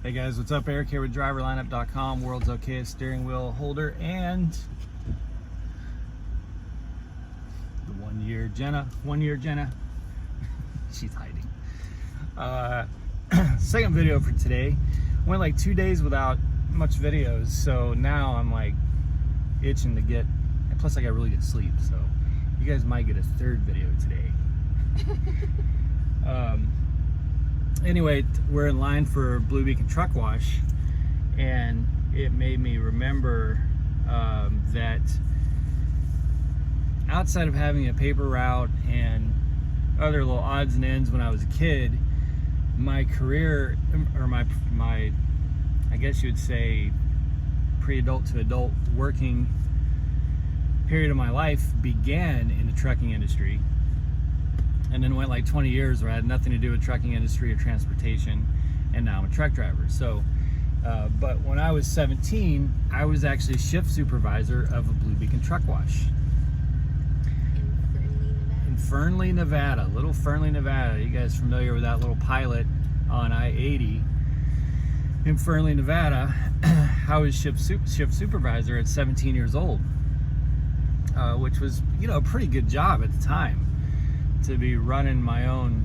Hey guys, what's up? Eric here with driverlineup.com, world's okayest steering wheel holder, and the one-year Jenna. She's hiding. Second video for today. Went like 2 days without much videos, so now I'm like itching to get, and plus I got really good sleep, so you guys might get a third video today. Anyway, we're in line for Blue Beacon truck wash, and it made me remember that outside of having a paper route and other little odds and ends when I was a kid, my career, or my I guess you would say pre-adult to adult working period of my life began in the trucking industry, and then went like 20 years where I had nothing to do with trucking industry or transportation, and now I'm a truck driver. So but when I was 17, I was actually shift supervisor of a Blue Beacon truck wash in Fernley, Nevada. Little Fernley, Nevada. You guys familiar with that little pilot on I-80 in Fernley, Nevada? I was shift supervisor at 17 years old, which was, you know, a pretty good job at the time, to be running my own,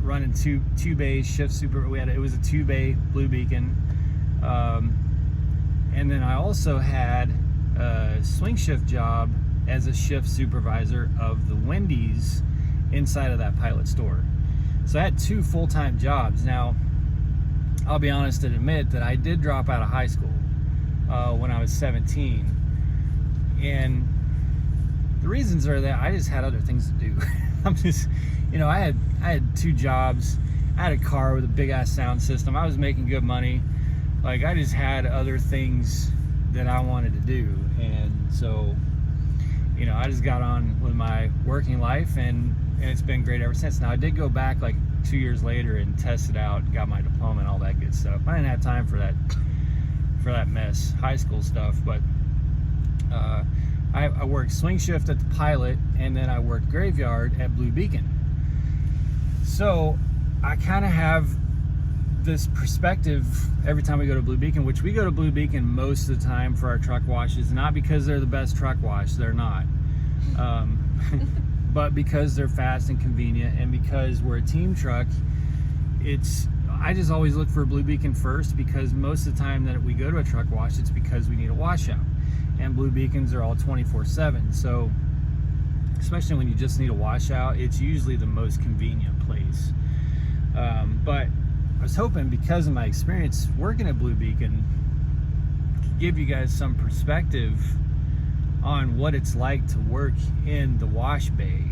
running two bay shift super. It was a 2-bay Blue Beacon, and then I also had a swing shift job as a shift supervisor of the Wendy's inside of that pilot store. So I had 2 full-time jobs. Now, I'll be honest and admit that I did drop out of high school when I was 17, and the reasons are that I just had other things to do. I'm just, you know, I had 2 jobs. I had a car with a big ass sound system. I was making good money. Like, I just had other things that I wanted to do, and so, you know, I just got on with my working life, and it's been great ever since. Now, I did go back like 2 years later and test it out, got my diploma and all that good stuff. I didn't have time for that mess, high school stuff, but I worked swing shift at the pilot, and then I worked graveyard at Blue Beacon. So I kind of have this perspective every time we go to Blue Beacon, which we go to Blue Beacon most of the time for our truck washes, not because they're the best truck wash, they're not, but because they're fast and convenient, and because we're a team truck. I just always look for Blue Beacon first, because most of the time that we go to a truck wash, it's because we need a washout. And Blue Beacons are all 24/7, so especially when you just need a washout, it's usually the most convenient place. But I was hoping, because of my experience working at Blue Beacon, to give you guys some perspective on what it's like to work in the wash bay.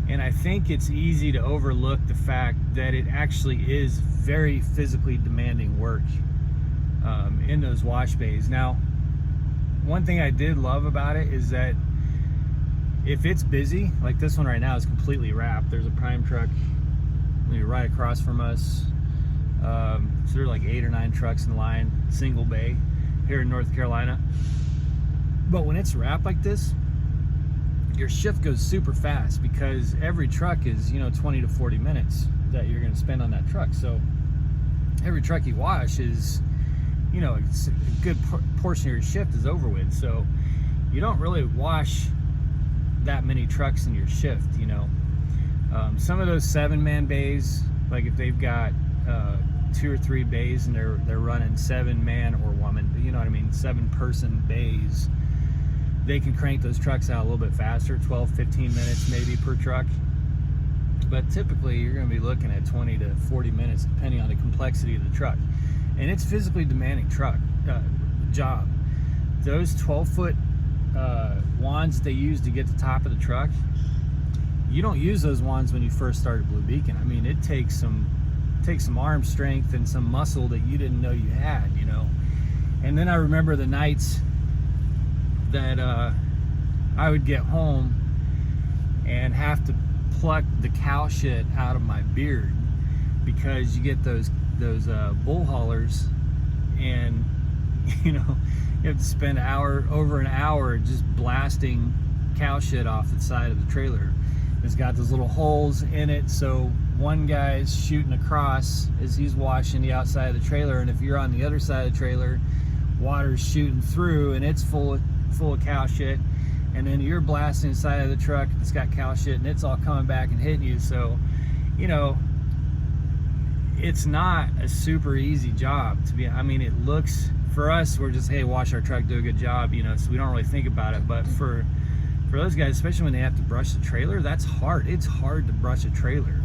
And I think it's easy to overlook the fact that it actually is very physically demanding work in those wash bays. Now, one thing I did love about it is that if it's busy, like this one right now is completely wrapped. There's a prime truck right across from us. So there are like 8 or 9 trucks in line, single bay here in North Carolina. But when it's wrapped like this, your shift goes super fast, because every truck is, you know, 20 to 40 minutes that you're going to spend on that truck. So every truck you wash is, you know, it's a good portion of your shift is over with. So you don't really wash that many trucks in your shift, you know. Some of those 7-man bays, like if they've got 2 or 3 bays and they're running 7-man or woman, you know what I mean, 7-person bays, they can crank those trucks out a little bit faster, 12-15 minutes maybe per truck. But typically you're going to be looking at 20 to 40 minutes depending on the complexity of the truck. And it's physically demanding job. Those 12-foot wands they use to get to the top of the truck, you don't use those wands when you first started Blue Beacon. I mean, it takes some arm strength and some muscle that you didn't know you had, you know. And then I remember the nights that I would get home and have to pluck the cow shit out of my beard, because you get those bull haulers, and you know, you have to spend over an hour just blasting cow shit off the side of the trailer. It's got those little holes in it, so one guy's shooting across as he's washing the outside of the trailer, and if you're on the other side of the trailer, water's shooting through and it's full of cow shit, and then you're blasting the side of the truck that's got cow shit and it's all coming back and hitting you. So, you know, it's not a super easy job to be. I mean, it looks, for us, we're just, hey, wash our truck, do a good job, you know, so we don't really think about it. But for those guys, especially when they have to brush the trailer, that's hard. It's hard to brush a trailer.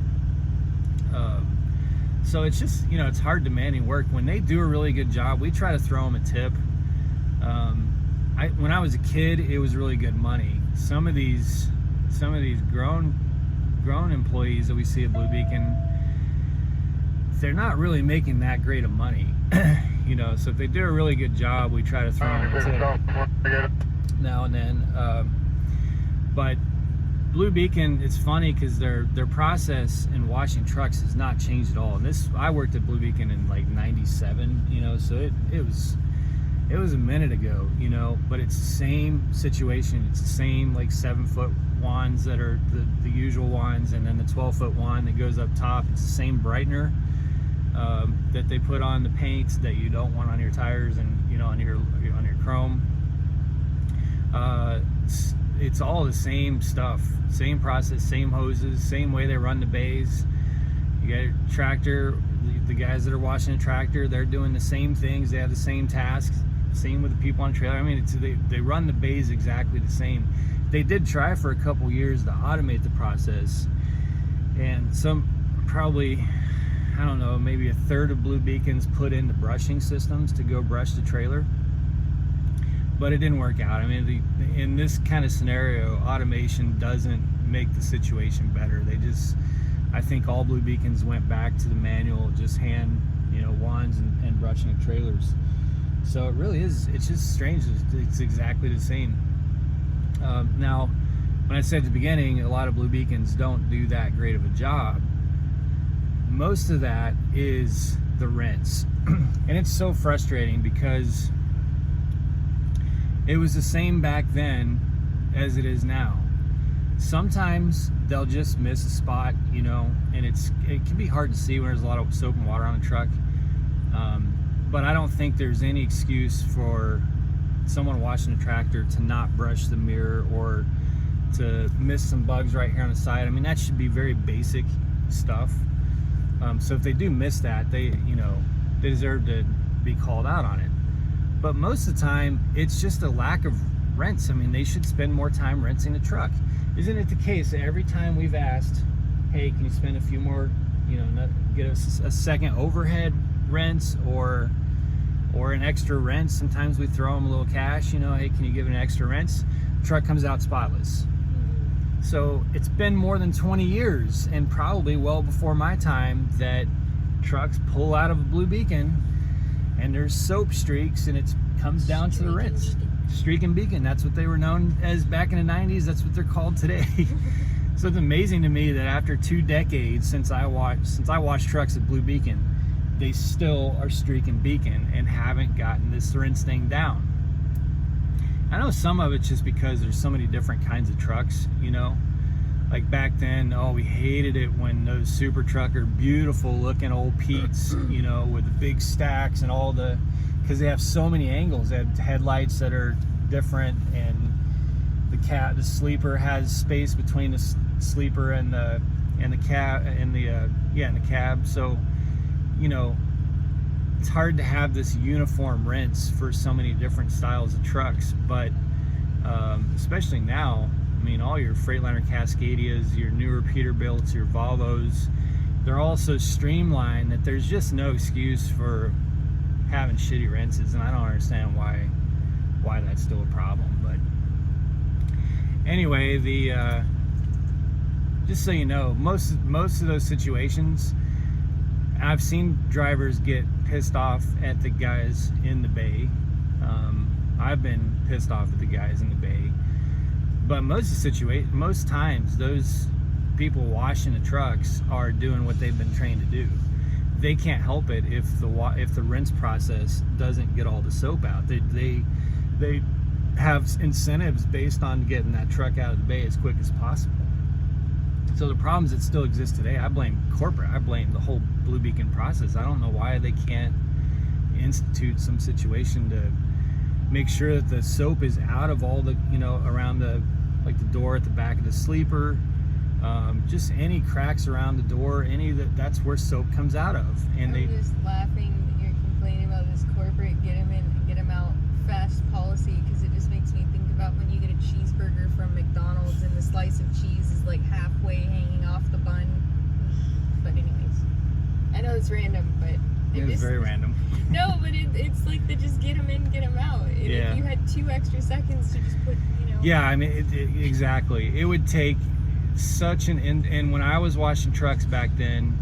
So it's just, you know, it's hard demanding work. When they do a really good job, we try to throw them a tip. When I was a kid, it was really good money. Some of these grown employees that we see at Blue Beacon, they're not really making that great of money. You know, so if they do a really good job, we try to throw them a tip now and then. But Blue Beacon, it's funny because their process in washing trucks has not changed at all. And this, I worked at Blue Beacon in like '97, you know, so it was a minute ago, you know, but it's the same situation. It's the same like 7-foot wands that are the usual wands, and then the 12-foot wand that goes up top. It's the same brightener that they put on the paints that you don't want on your tires and, you know, on your chrome. It's all the same stuff, same process, same hoses, same way they run the bays. You got a tractor, the guys that are washing the tractor, they're doing the same things, they have the same tasks, same with the people on the trailer. I mean, they run the bays exactly the same. They did try for a couple years to automate the process, and some, probably, I don't know, maybe a third of Blue Beacons put in the brushing systems to go brush the trailer. But it didn't work out. I mean, in this kind of scenario, automation doesn't make the situation better. I think all Blue Beacons went back to the manual, just hand, you know, wands and brushing of trailers. So it really is, it's just strange. It's exactly the same. Now, when I said at the beginning, a lot of Blue Beacons don't do that great of a job, most of that is the rinse. And it's so frustrating because it was the same back then as it is now. Sometimes they'll just miss a spot, you know, and it can be hard to see when there's a lot of soap and water on a truck. But I don't think there's any excuse for someone washing a tractor to not brush the mirror or to miss some bugs right here on the side. I mean, that should be very basic stuff. So if they do miss that, they deserve to be called out on it. But most of the time, it's just a lack of rinse. I mean, they should spend more time rinsing the truck. Isn't it the case that every time we've asked, hey, can you spend a few more, you know, get us a second overhead rinse or an extra rinse? Sometimes we throw them a little cash, you know, hey, can you give an extra rinse? The truck comes out spotless. So it's been more than 20 years, and probably well before my time, that trucks pull out of a Blue Beacon and there's soap streaks, and it comes down to the rinse. Streak and Beacon, that's what they were known as back in the 90s. That's what they're called today. So it's amazing to me that after 2 decades since I watched trucks at Blue Beacon, they still are Streak and Beacon and haven't gotten this rinse thing down. I know some of it's just because there's so many different kinds of trucks, you know. Like back then, oh, we hated it when those super trucker, beautiful looking old Pete's, you know, with the big stacks and all the, because they have so many angles. They have headlights that are different, and the sleeper has space between the sleeper and the cab and the cab. So, you know, it's hard to have this uniform rinse for so many different styles of trucks. But especially now, I mean, all your Freightliner Cascadias, your newer Peterbilts, your Volvos, they're all so streamlined that there's just no excuse for having shitty rinses, and I don't understand why that's still a problem. But anyway, just so you know, most of those situations, I've seen drivers get pissed off at the guys in the bay. I've been pissed off at the guys in the bay. But most times, those people washing the trucks are doing what they've been trained to do. They can't help it if the rinse process doesn't get all the soap out. They have incentives based on getting that truck out of the bay as quick as possible. So the problems that still exist today, I blame corporate. I blame the whole Blue Beacon process. I don't know why they can't institute some situation to make sure that the soap is out of all the, you know, around the, like the door at the back of the sleeper, just any cracks around the door, that's where soap comes out of. And I'm just laughing that you're complaining about this corporate get them in and get them out fast policy, because it just makes me think about when you get a cheeseburger from McDonald's and the slice of cheese is like halfway hanging off the bun. But anyways, I know it's random, but it's very random. No, but it's like they just get them in, get them out. And if you had 2 extra seconds to just put, you know. Yeah, I mean, exactly. It would take such and when I was washing trucks back then,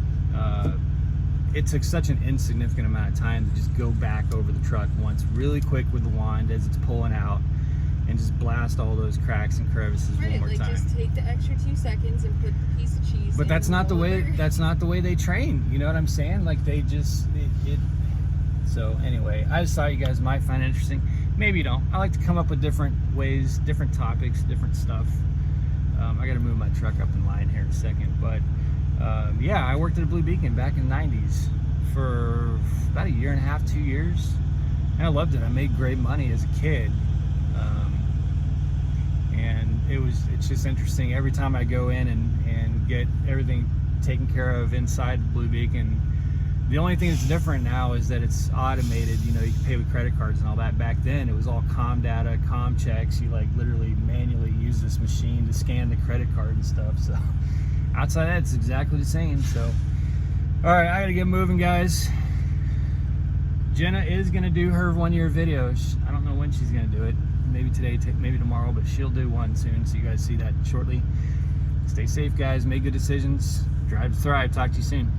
it took such an insignificant amount of time to just go back over the truck once really quick with the wand as it's pulling out and just blast all those cracks and crevices one more time. Just take the extra 2 seconds and put the piece of cheese. But that's not the way they train. You know what I'm saying? Like they just So anyway, I just thought you guys might find it interesting. Maybe you don't. I like to come up with different ways, different topics, different stuff. I got to move my truck up in line here in a second, but yeah, I worked at a Blue Beacon back in the 90s for about 1.5 years, 2 years, and I loved it. I made great money as a kid, and it's just interesting every time I go in and get everything taken care of inside the Blue Beacon. The only thing that's different now is that it's automated. You know, you can pay with credit cards and all that. Back then, it was all comm data, comm checks. You like literally manually use this machine to scan the credit card and stuff. So outside that, it's exactly the same. So, all right, I gotta get moving, guys. Jenna is gonna do her 1-year video. I don't know when she's gonna do it. Maybe today, maybe tomorrow, but she'll do one soon. So you guys see that shortly. Stay safe, guys. Make good decisions. Drive to thrive. Talk to you soon.